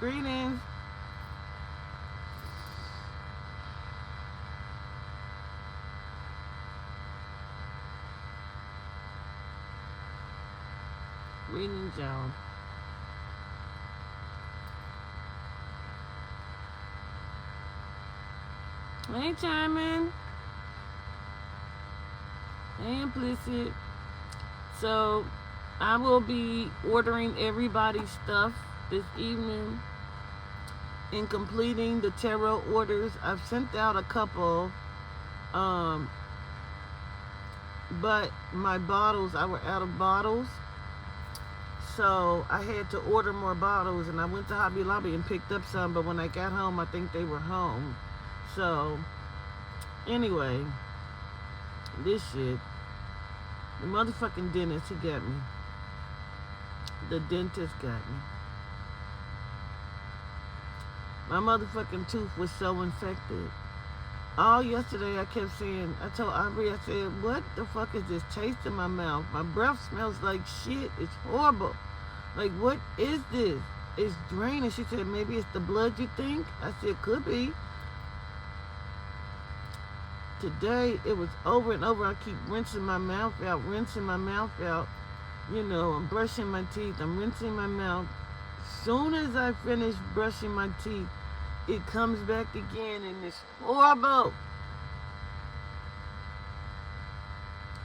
Greetings. Greetings, y'all. Hey, Charmin. Hey, Implicit. So, I will be ordering everybody's stuff this evening and completing the tarot orders. I've sent out a couple, but my bottles, I were out of bottles. So I had to order more bottles, and I went to Hobby Lobby and picked up some, but when I got home, I think they were home. So, anyway, this shit, the motherfucking dentist, he got me. The dentist got me. My motherfucking tooth was so infected. All yesterday I kept saying, I told Aubrey, I said, what the fuck is this taste in my mouth? My breath smells like shit. It's horrible. Like, what is this? It's draining. She said, maybe it's the blood you think? I said, could be. Today, it was over and over. I keep rinsing my mouth out. You know, I'm brushing my teeth. I'm rinsing my mouth. Soon as I finish brushing my teeth, it comes back again, and it's horrible.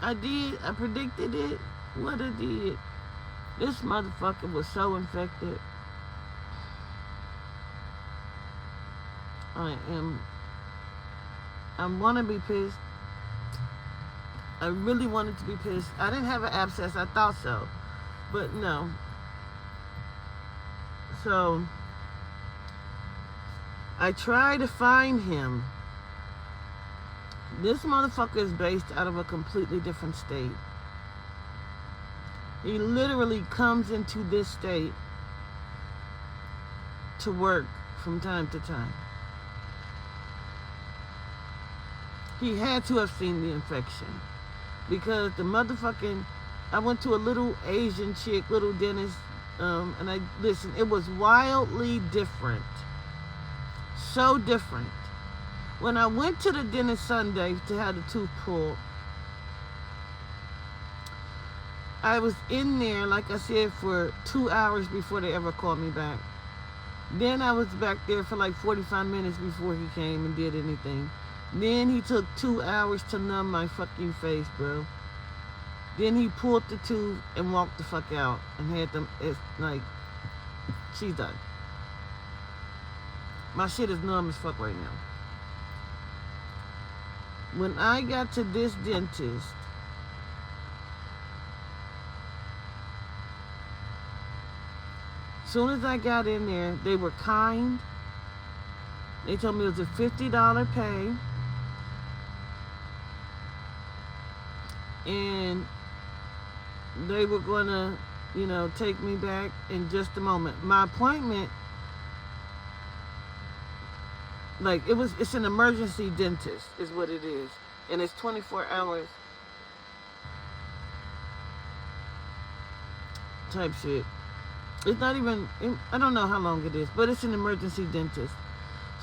I predicted it. What I did. This motherfucker was so infected. I want to be pissed. I really wanted to be pissed. I didn't have an abscess. I thought so. But no. So, I tried to find him. This motherfucker is based out of a completely different state. He literally comes into this state to work from time to time. He had to have seen the infection, because the motherfucking, I went to a little Asian chick, little dentist, and listen, it was wildly different. So different. When I went to the dentist Sunday to have the tooth pulled, I was in there, like I said, for 2 hours before they ever called me back. Then I was back there for like 45 minutes before he came and did anything. Then he took 2 hours to numb my fucking face, bro. Then he pulled the tooth and walked the fuck out and had them, it's like, she's done. My shit is numb as fuck right now. When I got to this dentist, soon as I got in there, they were kind. They told me it was a $50 pay. And they were gonna, you know, take me back in just a moment. My appointment, like, it's an emergency dentist is what it is. And it's 24 hours type shit. It's not even, I don't know how long it is, but it's an emergency dentist.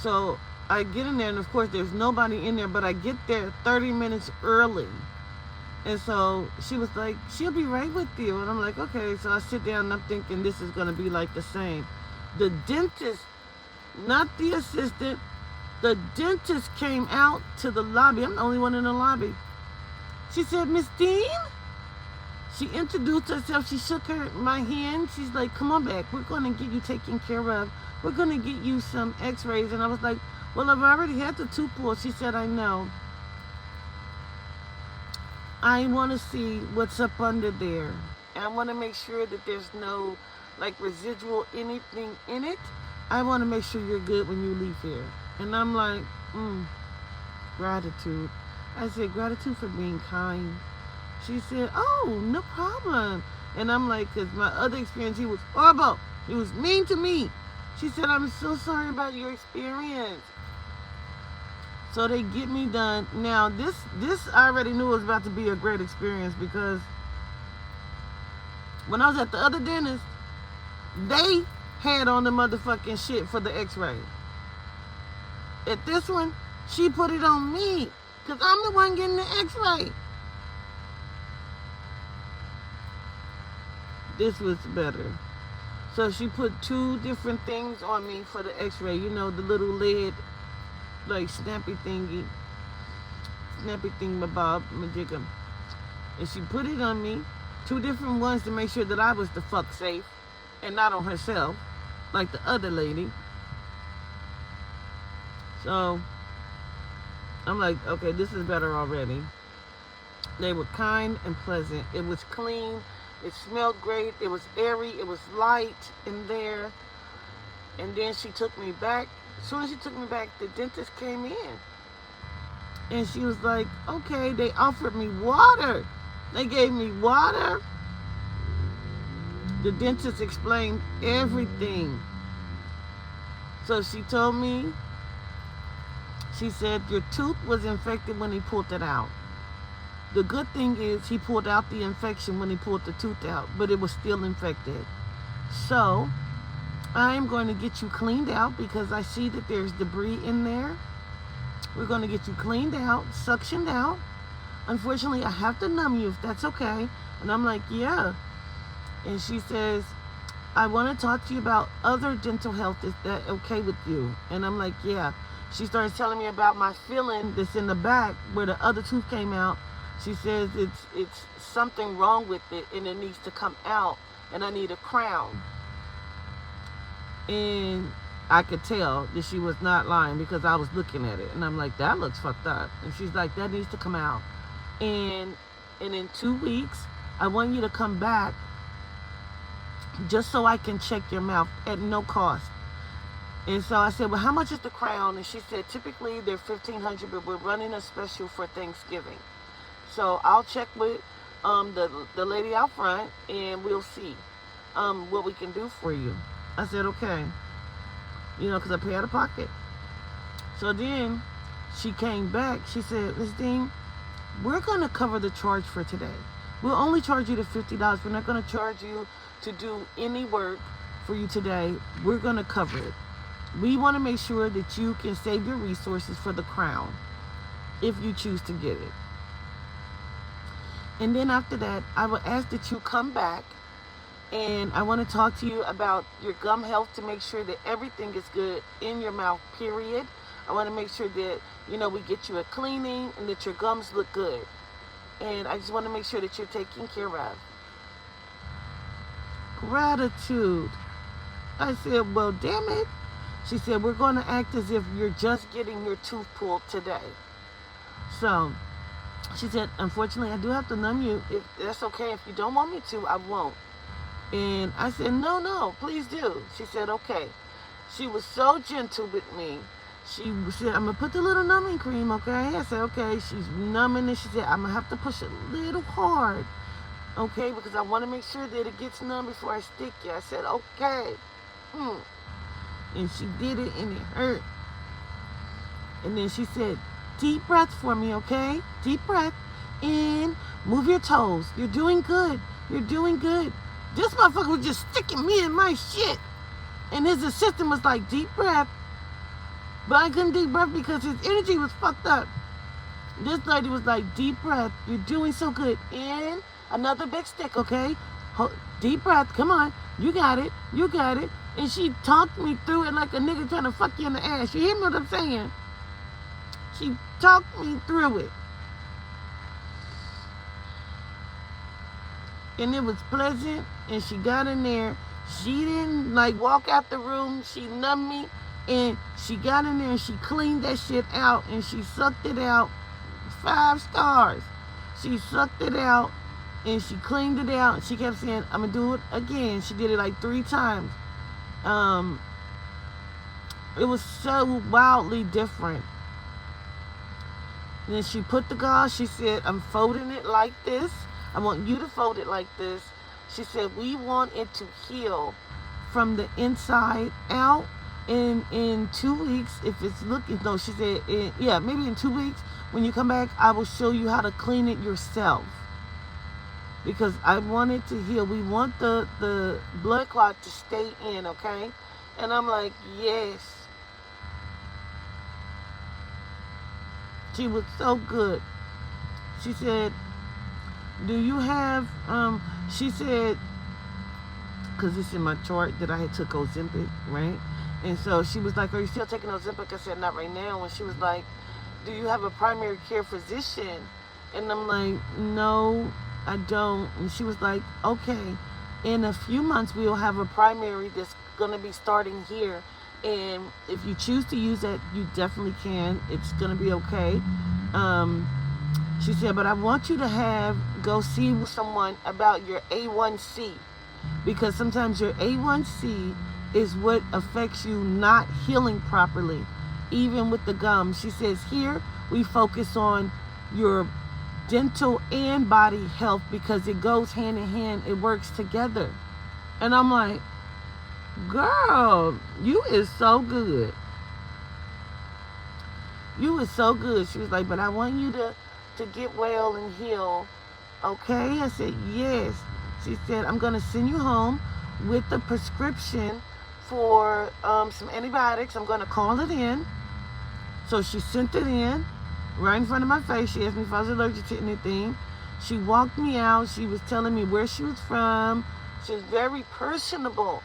So I get in there, and of course there's nobody in there, but I get there 30 minutes early. And so she was like, she'll be right with you. And I'm like, okay. So I sit down, and I'm thinking this is going to be like the same. The dentist, not the assistant, the dentist came out to the lobby. I'm the only one in the lobby. She said, Miss Dean? She introduced herself. She shook my hand. She's like, come on back. We're going to get you taken care of. We're going to get you some x-rays. And I was like, well, I've already had the tooth pulled. She said, I know. I want to see what's up under there. I want to make sure that there's no, like, residual anything in it. I want to make sure you're good when you leave here. And I'm like, gratitude. I said, gratitude for being kind. She said, oh, no problem. And I'm like, because my other experience, he was horrible. He was mean to me. She said, I'm so sorry about your experience. So they get me done. Now, this I already knew was about to be a great experience, because when I was at the other dentist, they had on the motherfucking shit for the x-ray. At this one, she put it on me, because I'm the one getting the x-ray. This was better. So she put 2 different things on me for the x-ray. You know, the little lead, like, snappy thingy mabob, majigga. And she put it on me, 2 different ones to make sure that I was the fuck safe and not on herself, like the other lady. So I'm like, okay, this is better already. They were kind and pleasant. It was clean. It smelled great. It was airy. It was light in there. And then she took me back. As soon as she took me back, the dentist came in. And she was like, okay, they offered me water. They gave me water. The dentist explained everything. So she told me, she said, your tooth was infected when he pulled it out. The good thing is he pulled out the infection when he pulled the tooth out, but it was still infected. So I'm going to get you cleaned out because I see that there's debris in there. We're going to get you cleaned out, suctioned out. Unfortunately, I have to numb you if that's okay. And I'm like, yeah. And she says, I want to talk to you about other dental health. Is that okay with you? And I'm like, yeah. She starts telling me about my filling that's in the back where the other tooth came out. She says it's something wrong with it and it needs to come out and I need a crown. And I could tell that she was not lying because I was looking at it. And I'm like, that looks fucked up. And she's like, that needs to come out. And in 2 weeks, I want you to come back just so I can check your mouth at no cost. And so I said, well, how much is the crown? And she said, typically they're $1,500, but we're running a special for Thanksgiving. So I'll check with the lady out front and we'll see what we can do for you. I said, okay. You know, because I pay out of pocket. So then she came back. She said, Ms. Dean, we're going to cover the charge for today. We'll only charge you the $50. We're not going to charge you to do any work for you today. We're going to cover it. We want to make sure that you can save your resources for the crown if you choose to get it. And then after that, I will ask that you come back and I want to talk to you about your gum health to make sure that everything is good in your mouth, period. I want to make sure that, you know, we get you a cleaning and that your gums look good. And I just want to make sure that you're taken care of. Gratitude. I said, well, damn it. She said, we're going to act as if you're just getting your tooth pulled today. So she said, unfortunately, I do have to numb you. If that's okay. If you don't want me to, I won't. And I said, no, please do. She said, okay. She was so gentle with me. She said, I'm going to put the little numbing cream, okay? I said, okay. She's numbing it. She said, I'm going to have to push a little hard, okay? Because I want to make sure that it gets numb before I stick you. I said, okay. And she did it and it hurt. And then she said, deep breath for me, okay? Deep breath. And move your toes. You're doing good. You're doing good. This motherfucker was just sticking me in my shit. And his assistant was like, deep breath. But I couldn't deep breath because his energy was fucked up. This lady was like, deep breath. You're doing so good. And another big stick, okay? Deep breath. Come on. You got it. You got it. And she talked me through it like a nigga trying to fuck you in the ass. You hear me what I'm saying? She talked me through it. And it was pleasant. And she got in there. She didn't like walk out the room. She numbed me. And she got in there and she cleaned that shit out. And she sucked it out. 5 stars. She sucked it out. And she cleaned it out. She kept saying, I'm going to do it again. She did it like 3 times. It was so wildly different. And then she put the gauze. She said, I'm folding it like this. I want you to fold it like this. She said, we want it to heal from the inside out. In 2 weeks, if it's looking, no, she said, maybe in 2 weeks, when you come back, I will show you how to clean it yourself. because I want it to heal. We want the blood clot to stay in, okay? And I'm like, yes. She was so good. She said, do you have, she said, because it's in my chart that I had took Ozempic, right? And so she was like, are you still taking Ozempic? I said, not right now. And she was like, do you have a primary care physician? And I'm like, no, I don't. And she was like, okay, in a few months we'll have a primary that's going to be starting here. And if you choose to use it, you definitely can. It's going to be okay. She said, but I want you to go see someone about your A1C. Because sometimes your A1C is what affects you not healing properly, even with the gums. She says, here we focus on your dental and body health because it goes hand in hand. It works together. And I'm like, girl, you is so good. You is so good. She was like, but I want you to get well and heal. Okay? I said, yes. She said, I'm going to send you home with the prescription for some antibiotics. I'm going to call it in. So she sent it in right in front of my face. She asked me if I was allergic to anything. She walked me out. She was telling me where she was from. She was very personable,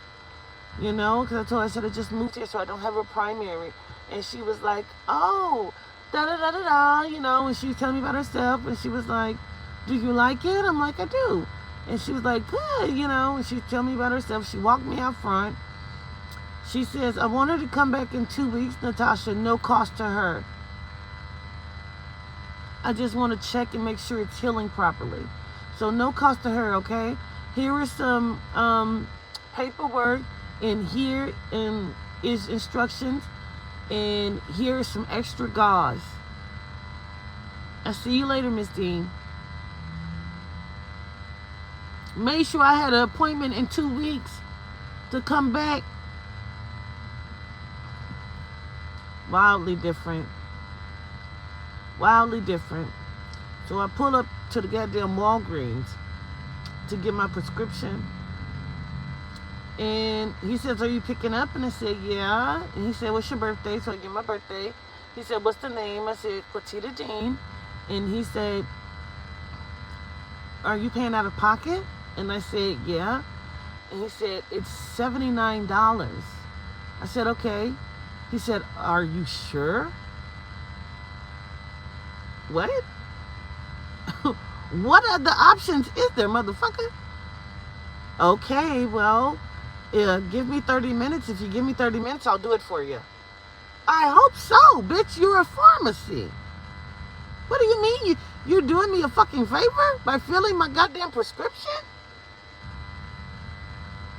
you know, because I told her I said I just moved here, so I don't have a primary. And she was like, oh, da-da-da-da-da, you know, and she was telling me about herself. And she was like, do you like it? I'm like, I do. And she was like, good, you know, and she was telling me about herself. She walked me out front. She says, I want her to come back in 2 weeks, Natasha, no cost to her. I just want to check and make sure it's healing properly. So no cost to her, okay? Here is some paperwork, and here is instructions, and here is some extra gauze. I'll see you later, Miss Dean. Made sure I had an appointment in 2 weeks to come back. Wildly different. Wildly different. So I pull up to the goddamn Walgreens to get my prescription. And he says, are you picking up? And I said, yeah. And he said, what's your birthday? So I give my birthday. He said, what's the name? I said, Quatita Dean. And he said, are you paying out of pocket? And I said, yeah. And he said, it's $79. I said, okay. He said, are you sure? What? What other options is there, motherfucker? Okay, well, give me 30 minutes. If you give me 30 minutes, I'll do it for you. I hope so, bitch. You're a pharmacy. What do you mean? You're doing me a fucking favor by filling my goddamn prescription?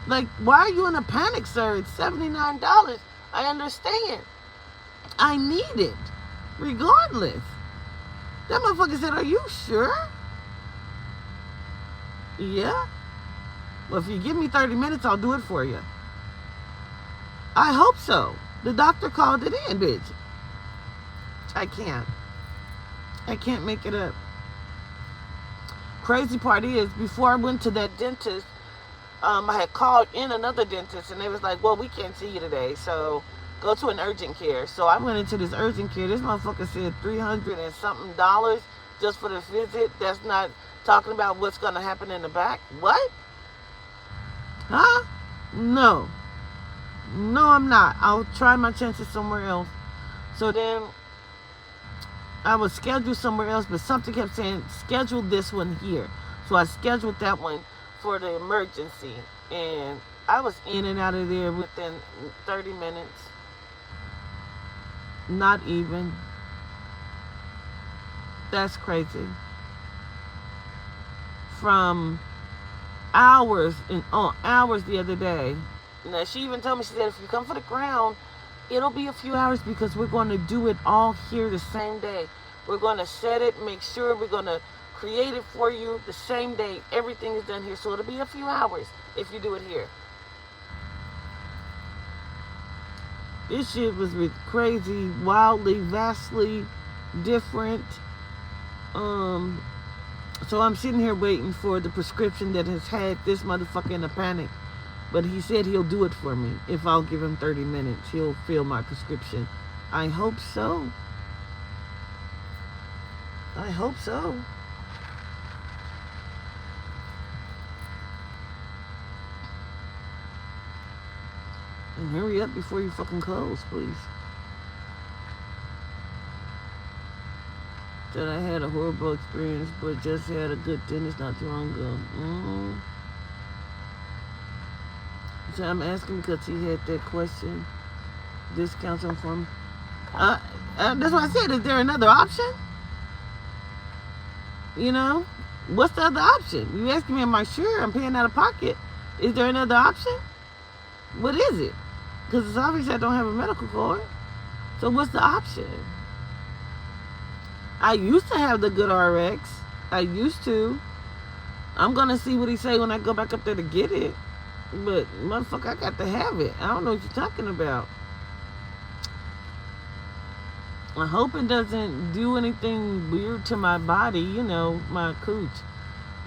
Like, why are you in a panic, sir? It's $79. I understand. I need it. Regardless. That motherfucker said, are you sure? Yeah. Well, if you give me 30 minutes, I'll do it for you. I hope so. The doctor called it in, bitch. I can't make it up. Crazy part is, before I went to that dentist, I had called in another dentist, and they was like, well, we can't see you today, so go to an urgent care. So I went into this urgent care. This motherfucker said $300 and something just for the visit. That's not talking about what's going to happen in the back. What? Huh? No. No, I'm not. I'll try my chances somewhere else. So then I was scheduled somewhere else, but something kept saying, schedule this one here. So I scheduled that one for the emergency. And I was in and out of there within 30 minutes. Not even. That's crazy. From hours and hours the other day. Now, she even told me, she said, if you come for the crown, it'll be a few hours because we're going to do it all here the same day. We're going to set it, make sure we're going to create it for you the same day. Everything is done here. So it'll be a few hours if you do it here. This shit was crazy, wildly, vastly different. So I'm sitting here waiting for the prescription that has had this motherfucker in a panic. But he said he'll do it for me. If I'll give him 30 minutes, he'll fill my prescription. I hope so. I hope so. And hurry up before you fucking close, please. Said I had a horrible experience, but just had a good dentist not too long ago. So I'm asking because he had that question. Discounts on form. That's what I said. Is there another option? You know? What's the other option? You asking me, am I sure I'm paying out of pocket? Is there another option? What is it? Because it's obvious I don't have a medical card. So what's the option? I used to have the Good RX. I used to. I'm going to see what he say when I go back up there to get it. But, motherfucker, I got to have it. I don't know what you're talking about. I hope it doesn't do anything weird to my body, you know, my cooch.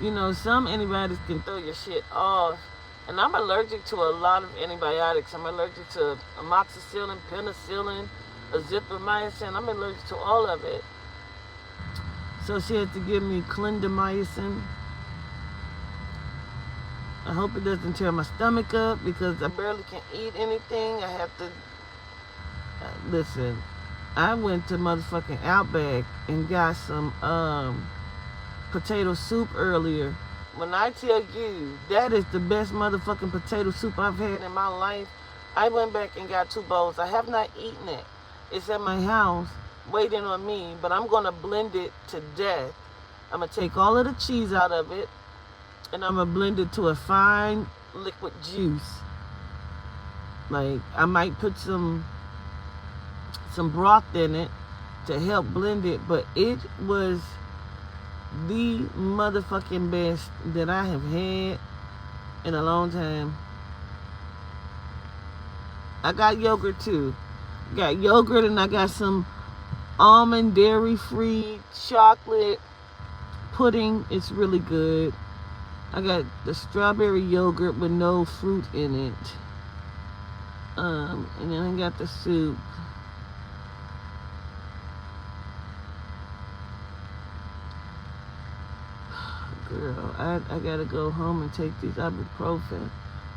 You know, some antibiotics can throw your shit off. And I'm allergic to a lot of antibiotics. I'm allergic to amoxicillin, penicillin, azithromycin. I'm allergic to all of it. So she had to give me clindamycin. I hope it doesn't tear my stomach up because I barely can eat anything. I have to... listen, I went to motherfucking Outback and got some potato soup earlier. When I tell you that is the best motherfucking potato soup I've had in my life, I went back and got 2 bowls. I have not eaten it. It's at my house waiting on me, but I'm going to blend it to death. I'm going to take all of the cheese out of it, and I'm going to blend it to a fine liquid juice. Like, I might put some broth in it to help blend it, but it was the motherfucking best that I have had in a long time. I got yogurt too. Got yogurt and I got some almond dairy-free chocolate pudding. It's really good. I got the strawberry yogurt with no fruit in it. And then I got the soup. Girl, I gotta go home and take these ibuprofen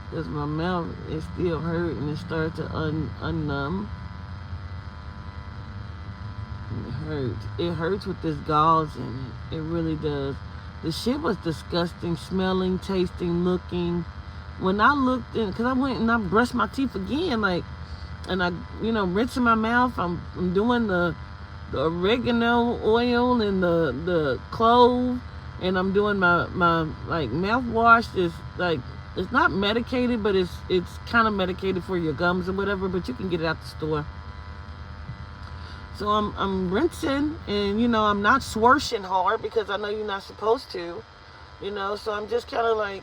because my mouth is still hurt and it started to unnumb. It hurts. It hurts with this gauze in it. It really does. The shit was disgusting, smelling, tasting, looking. When I looked in, because I went and I brushed my teeth again, like, and I, you know, rinsing my mouth. I'm doing the oregano oil and the clove, and I'm doing my like mouthwash. Is like, it's not medicated, but it's kind of medicated for your gums or whatever. But you can get it out the store. So I'm rinsing, and you know I'm not swishing hard because I know you're not supposed to, you know. So I'm just kind of like,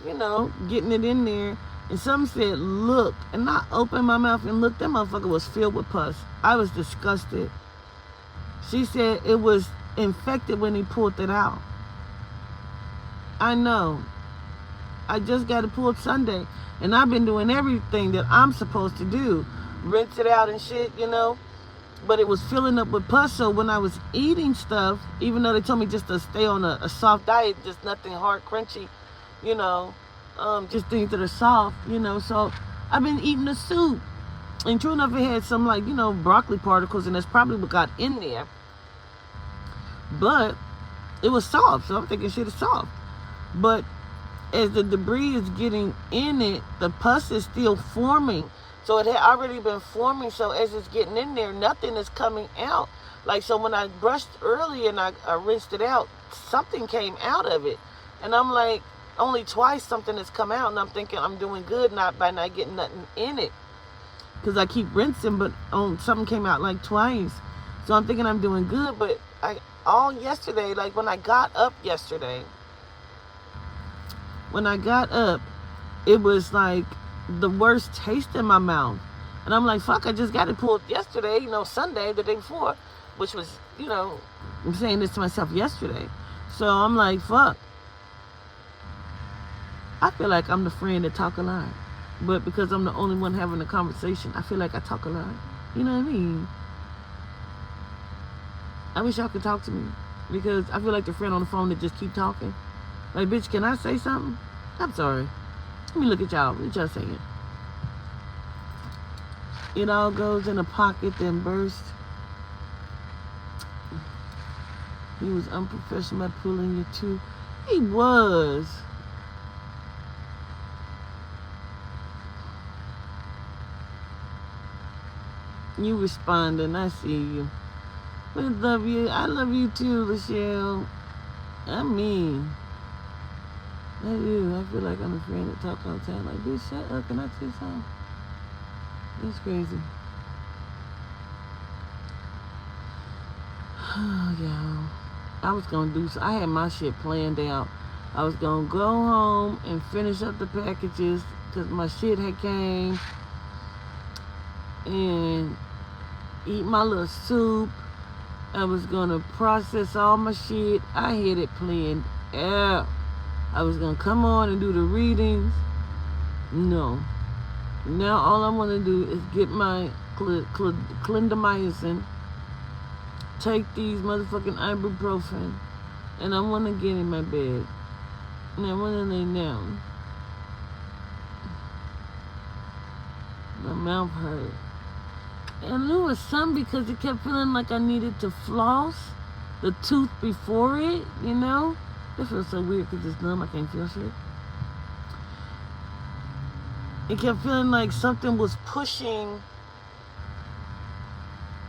you know, getting it in there. And some said, look, and I opened my mouth and looked. That motherfucker was filled with pus. I was disgusted. She said it was infected when he pulled it out. I know. I just got it pulled Sunday, and I've been doing everything that I'm supposed to do, rinse it out and shit, you know. But it was filling up with pus, so when I was eating stuff, even though they told me just to stay on a soft diet, just nothing hard, crunchy, you know, just things that are soft, you know, so I've been eating the soup. And true enough, it had some, like, you know, broccoli particles, and that's probably what got in there. But it was soft, so I'm thinking shit is soft. But as the debris is getting in it, the pus is still forming. So it had already been forming, so as it's getting in there, nothing is coming out. Like, so when I brushed earlier and I rinsed it out, something came out of it. And I'm like, only twice something has come out, and I'm thinking I'm doing good by not getting nothing in it. Because I keep rinsing, but something came out like twice. So I'm thinking I'm doing good, but all yesterday, like when I got up yesterday, it was like the worst taste in my mouth. And I'm like, fuck, I just got it pulled yesterday, you know, Sunday, the day before, which was, you know, I'm saying this to myself yesterday. So I'm like, fuck. I feel like I'm the friend that talk a lot. But because I'm the only one having the conversation, I feel like I talk a lot. You know what I mean? I wish y'all could talk to me. Because I feel like the friend on the phone that just keep talking. Like, bitch, can I say something? I'm sorry. Let me look at y'all. What y'all saying? It all goes in a pocket, then burst. He was unprofessional by pulling your tooth. He was. You responding. I see you. We love you. I love you too, Michelle. I mean, I do. I feel like I'm a friend that talk all the time. Like, bitch, shut up. Can I say something? It's crazy. Oh, y'all. I was going to do so. I had my shit planned out. I was going to go home and finish up the packages because my shit had came. And eat my little soup. I was going to process all my shit. I had it planned out. I was going to come on and do the readings. No. Now all I want to do is get my clindamycin, take these motherfucking ibuprofen, and I want to get in my bed. And I want to lay down. My mouth hurt. And there was some because it kept feeling like I needed to floss the tooth before it, you know? It feels so weird because it's numb. I can't feel shit. It kept feeling like something was pushing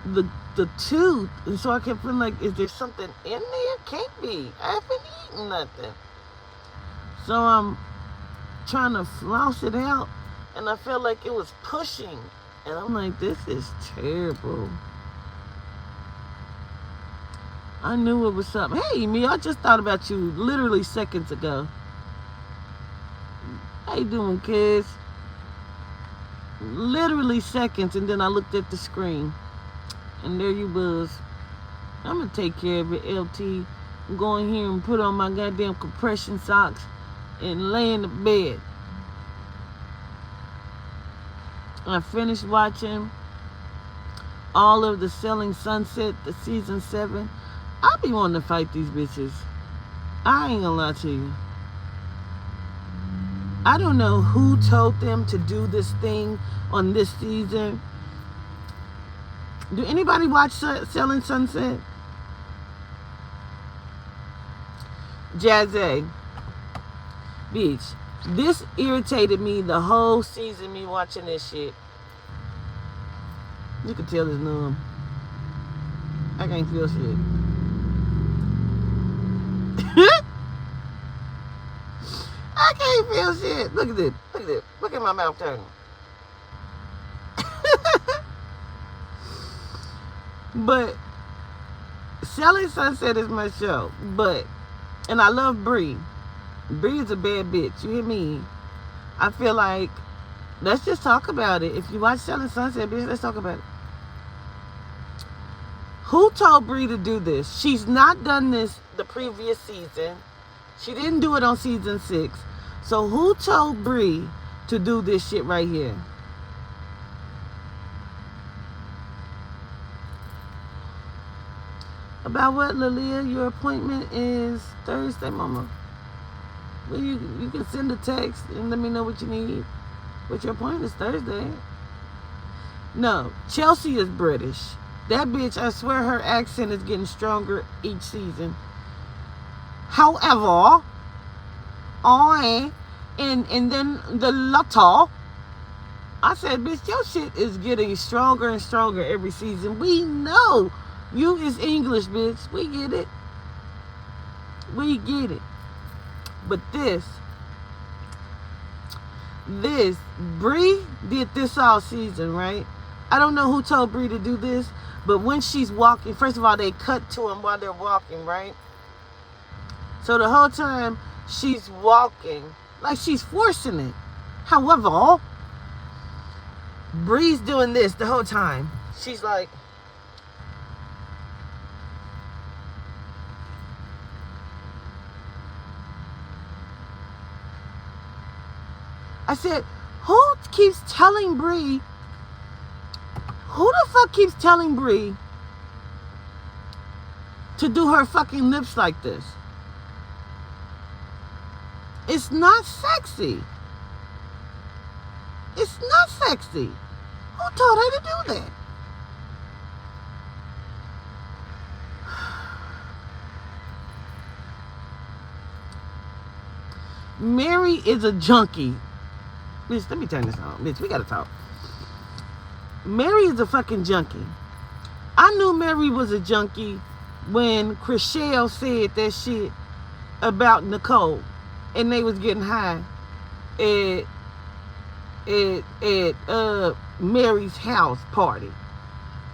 the tooth. And so I kept feeling like, is there something in there? Can't be. I haven't eaten nothing. So I'm trying to floss it out. And I felt like it was pushing. And I'm like, this is terrible. I knew it was something. Hey, me, I just thought about you literally seconds ago. How you doing, kids? Literally seconds, and then I looked at the screen. And there you was. I'm going to take care of it, LT. I'm going here and put on my goddamn compression socks and lay in the bed. I finished watching all of the Selling Sunset, the season 7. I be wanting to fight these bitches. I ain't gonna lie to you. I don't know who told them to do this thing on this season. Do anybody watch Selling Sunset? Jazzy. Bitch. This irritated me the whole season, me watching this shit. You can tell it's numb. I can't feel shit. I can't feel shit. Look at this. Look at this. Look at my mouth turning. But Selling Sunset is my show. And I love Bree. Bree is a bad bitch. You hear me? I feel like, let's just talk about it. If you watch Selling Sunset, bitch, let's talk about it. Who told Bree to do this? She's not done this the previous season. She didn't do it on season 6. So who told Bree to do this shit right here? About what, Lilia? Your appointment is Thursday, mama. Well, you can send a text and let me know what you need. But your appointment is Thursday. No, Chelsea is British. That bitch, I swear her accent is getting stronger each season. However, and then the latte. I said, bitch, your shit is getting stronger and stronger every season. We know you is English, bitch. We get it. We get it. But this, Bree did this all season, right? I don't know who told Bree to do this, but when she's walking, first of all, they cut to them while they're walking, right? So the whole time she's walking, like she's forcing it. However, Bree's doing this the whole time. She's like, I said, who keeps telling Bree? Who the fuck keeps telling Bree to do her fucking lips like this? It's not sexy. It's not sexy. Who told her to do that? Mary is a junkie. Bitch, let me turn this on. Bitch, we gotta talk. Mary is a fucking junkie. I knew Mary was a junkie when Chriselle said that shit about Nicole and they was getting high at Mary's house party.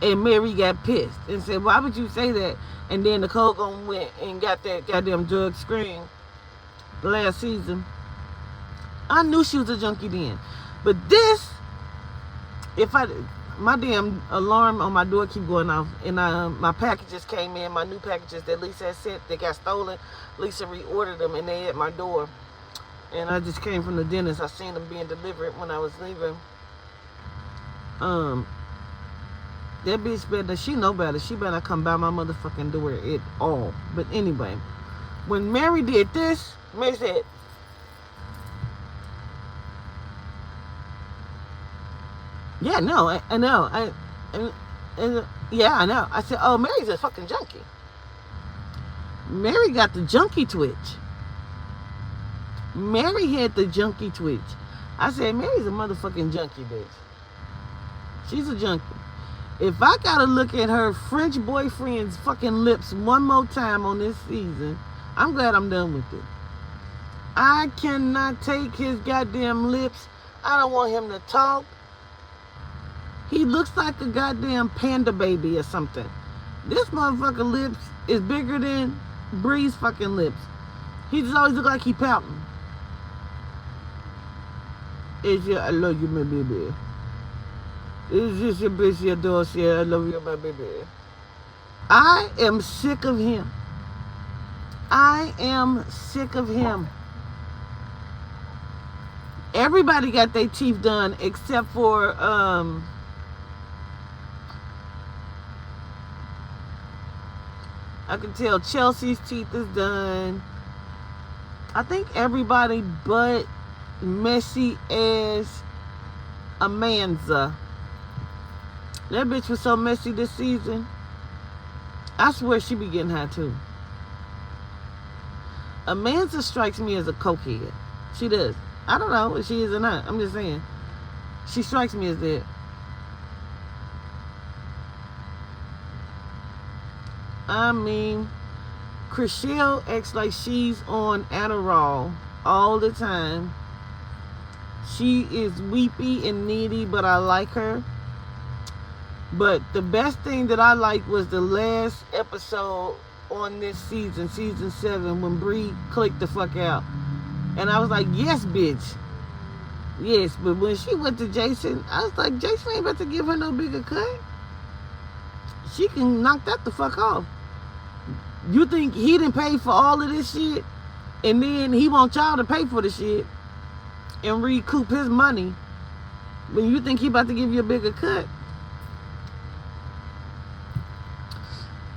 And Mary got pissed and said, why would you say that? And then Nicole went and got that goddamn drug screen last season. I knew she was a junkie then. But this, my damn alarm on my door keep going off, and my packages came in, my new packages that Lisa had sent, they got stolen. Lisa reordered them, and they at my door. And I just came from the dentist. I seen them being delivered when I was leaving. That bitch better, she know better. She better come by my motherfucking door at all. But anyway, when Mary did this, Mary said, yeah, no, I know. Yeah, I know. I said, oh, Mary's a fucking junkie. Mary got the junkie twitch. Mary had the junkie twitch. I said, Mary's a motherfucking junkie, bitch. She's a junkie. If I gotta look at her French boyfriend's fucking lips one more time on this season, I'm glad I'm done with it. I cannot take his goddamn lips. I don't want him to talk. He looks like a goddamn panda baby or something. This motherfucker lips is bigger than Bree's fucking lips. He just always look like he pouting. It's your, I love you, my baby. It's just your bitch, your dog, yeah, I love you, my baby. I am sick of him. I am sick of him. Everybody got their teeth done except for I can tell Chelsea's teeth is done. I think everybody but messy as Amanda. That bitch was so messy this season. I swear she be getting high too. Amanda strikes me as a cokehead. She does. I don't know if she is or not. I'm just saying. She strikes me as that. I mean, Chriselle acts like she's on Adderall all the time. She is weepy and needy, but I like her. But the best thing that I liked was the last episode on this season, season 7, when Bree clicked the fuck out. And I was like, yes, bitch. Yes, but when she went to Jason, I was like, Jason ain't about to give her no bigger cut. She can knock that the fuck off. You think he didn't pay for all of this shit, and then he want y'all to pay for the shit and recoup his money, when you think he about to give you a bigger cut?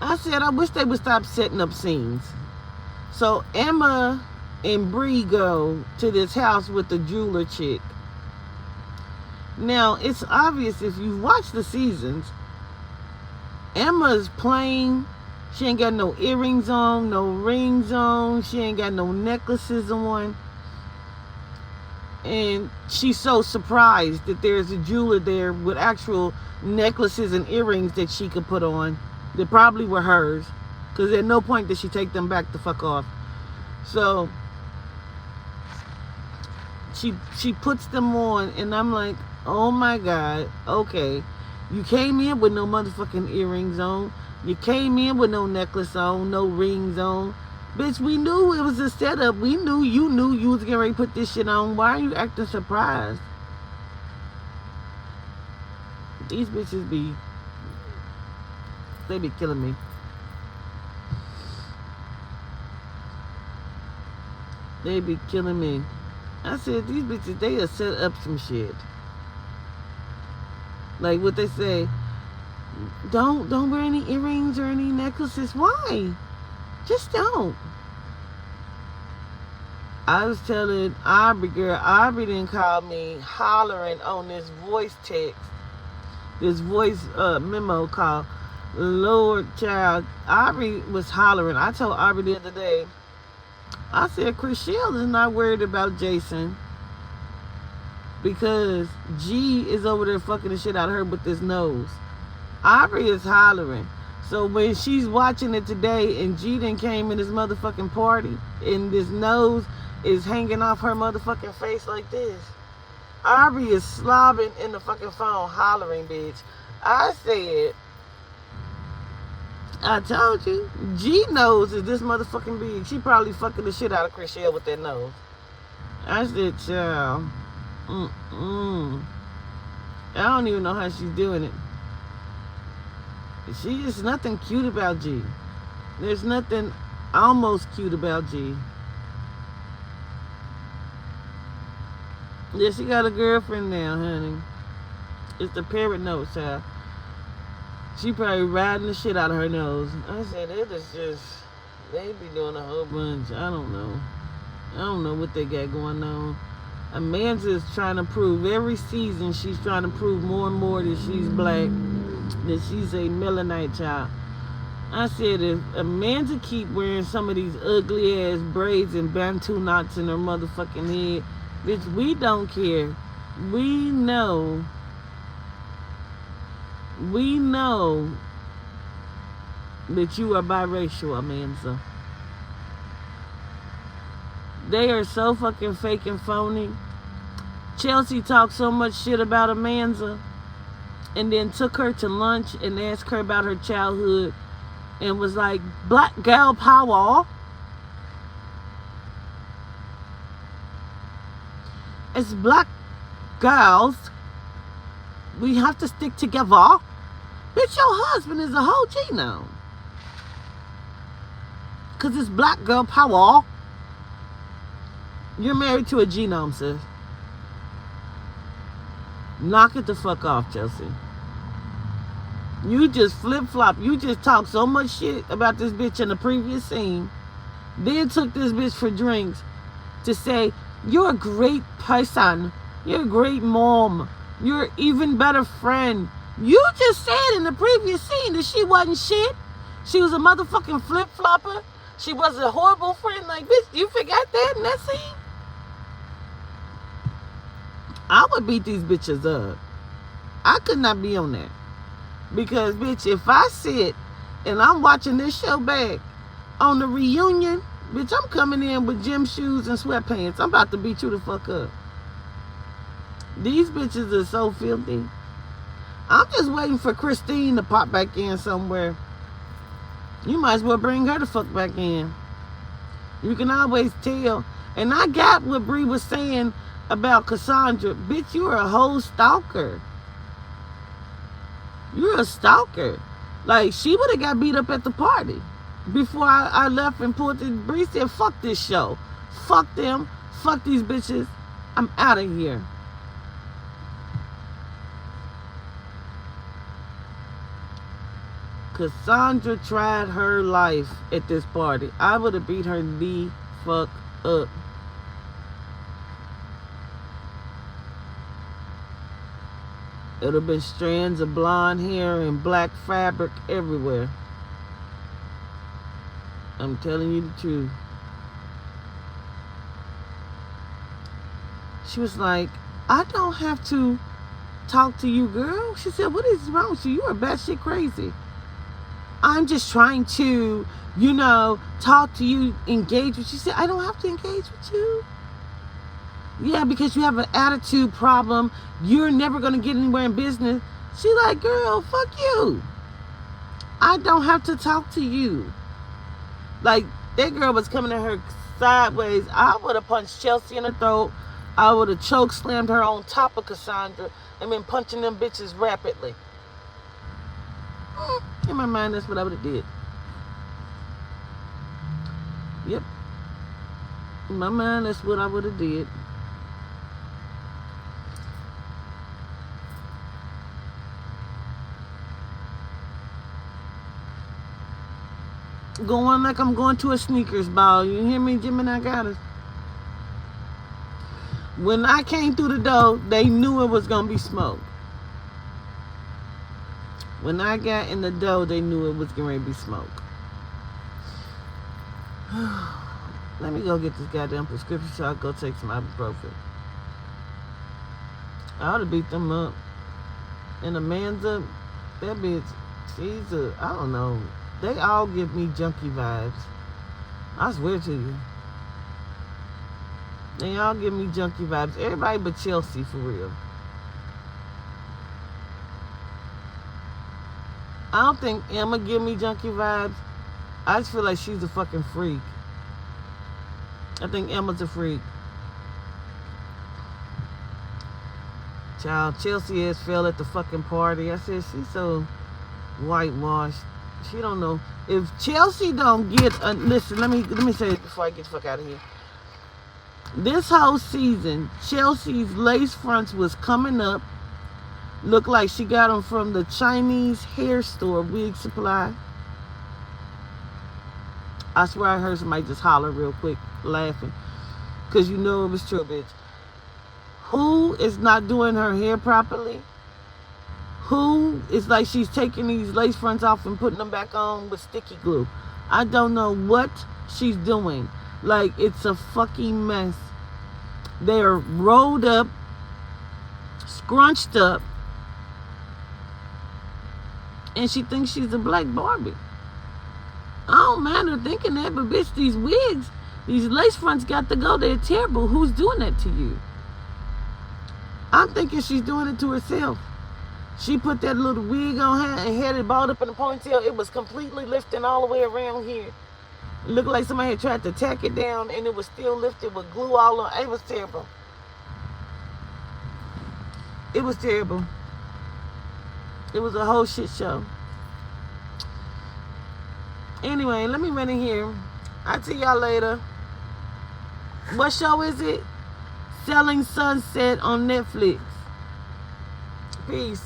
I said, I wish they would stop setting up scenes. So Emma and Bree go to this house with the jeweler chick. Now, it's obvious if you watch the seasons, Emma's plain. She ain't got no earrings on, no rings on. She ain't got no necklaces on. And she's so surprised that there's a jeweler there with actual necklaces and earrings that she could put on. That probably were hers. Because at no point did she take them back the fuck off. So she puts them on, and I'm like, oh my God, okay. You came in with no motherfucking earrings on. You came in with no necklace on, no rings on. Bitch, we knew it was a setup. We knew you was getting ready to put this shit on. Why are you acting surprised? These bitches they be killing me. They be killing me. I said, these bitches, they have set up some shit. Like what they say, don't wear any earrings or any necklaces. Why? Just don't. I was telling Aubrey, girl, Aubrey didn't call me hollering on this voice text, this voice memo call. Lord, child, Aubrey was hollering. I told Aubrey the other day, I said, Chriselle is not worried about Jason because G is over there fucking the shit out of her with this nose. Aubrey is hollering. So when she's watching it today and G then came in this motherfucking party and this nose is hanging off her motherfucking face like this, Aubrey is slobbing in the fucking phone hollering, bitch. I said, I told you, G nose is this motherfucking big. She probably fucking the shit out of Chriselle with that nose. I said, child, I don't even know how she's doing it. She is nothing cute about G. There's nothing almost cute about G. Yeah, she got a girlfriend now, honey. It's the parrot nose, child. She probably riding the shit out of her nose. I said, it is just, they be doing a whole bunch. I don't know. I don't know what they got going on. Amanda's trying to prove, every season she's trying to prove more and more that she's black, that she's a Melanite child. I said, if Amanda keep wearing some of these ugly ass braids and Bantu knots in her motherfucking head, bitch, we don't care. We know that you are biracial, Amanda. They are so fucking fake and phony. Chelsea talked so much shit about Amanda and then took her to lunch and asked her about her childhood and was like, black girl power. As black girls, we have to stick together. Bitch, your husband is a whole genome. Because it's black girl power. You're married to a genome, sis. Knock it the fuck off, Chelsea. You just flip-flop. You just talk so much shit about this bitch in the previous scene. Then took this bitch for drinks to say, you're a great person. You're a great mom. You're an even better friend. You just said in the previous scene that she wasn't shit. She was a motherfucking flip-flopper. She was a horrible friend. Like, bitch, you forgot that in that scene? I would beat these bitches up. I could not be on that. Because, bitch, if I sit and I'm watching this show back on the reunion, bitch, I'm coming in with gym shoes and sweatpants. I'm about to beat you the fuck up. These bitches are so filthy. I'm just waiting for Christine to pop back in somewhere. You might as well bring her the fuck back in. You can always tell. And I got what Bree was saying about Cassandra. Bitch, you're a whole stalker. You're a stalker. Like, she would have got beat up at the party before I left and pulled it. Bree said, fuck this show. Fuck them. Fuck these bitches. I'm out of here. Cassandra tried her life at this party. I would have beat her the fuck up. It would have been strands of blonde hair and black fabric everywhere. I'm telling you the truth. She was like, I don't have to talk to you, girl. She said, what is wrong with you? You are batshit crazy. I'm just trying to, talk to you, engage with you. She said, I don't have to engage with you. Yeah, because you have an attitude problem. You're never going to get anywhere in business. She like, girl, fuck you. I don't have to talk to you. Like, that girl was coming at her sideways. I would have punched Chelsea in the throat. I would have choke slammed her on top of Cassandra and been punching them bitches rapidly. In my mind, that's what I would have did. Yep. In my mind, that's what I would have did. Going like I'm going to a sneakers ball. You hear me, Gemini Goddess? When I came through the door, they knew it was going to be smoke. When I got in the door, they knew it was going to be smoke. Let me go get this goddamn prescription so I go take some ibuprofen. I ought to beat them up. And Amanda, that bitch, she's a, I don't know. They all give me junkie vibes. I swear to you. They all give me junkie vibes. Everybody but Chelsea, for real. I don't think Emma give me junkie vibes. I just feel like she's a fucking freak. I think Emma's a freak. Child, Chelsea has failed at the fucking party. I said, she's so whitewashed. She don't know. If Chelsea don't get a, listen, let me say this before I get the fuck out of here. This whole season, Chelsea's lace fronts was coming up. Looked like she got them from the Chinese hair store, Wig Supply. I swear I heard somebody just holler real quick, laughing. Because you know it was true, bitch. Who is not doing her hair properly? Who is like she's taking these lace fronts off and putting them back on with sticky glue? I don't know what she's doing. Like, it's a fucking mess. They're rolled up, scrunched up, and she thinks she's a black Barbie. I don't mind her thinking that, but bitch, these wigs, these lace fronts got to go. They're terrible. Who's doing that to you? I'm thinking she's doing it to herself. She put that little wig on her and had it balled up in a ponytail. It was completely lifting all the way around here. It looked like somebody had tried to tack it down and it was still lifted with glue all on. It was terrible. It was terrible. It was a whole shit show. Anyway, let me run in here. I'll see y'all later. What show is it? Selling Sunset on Netflix. Peace.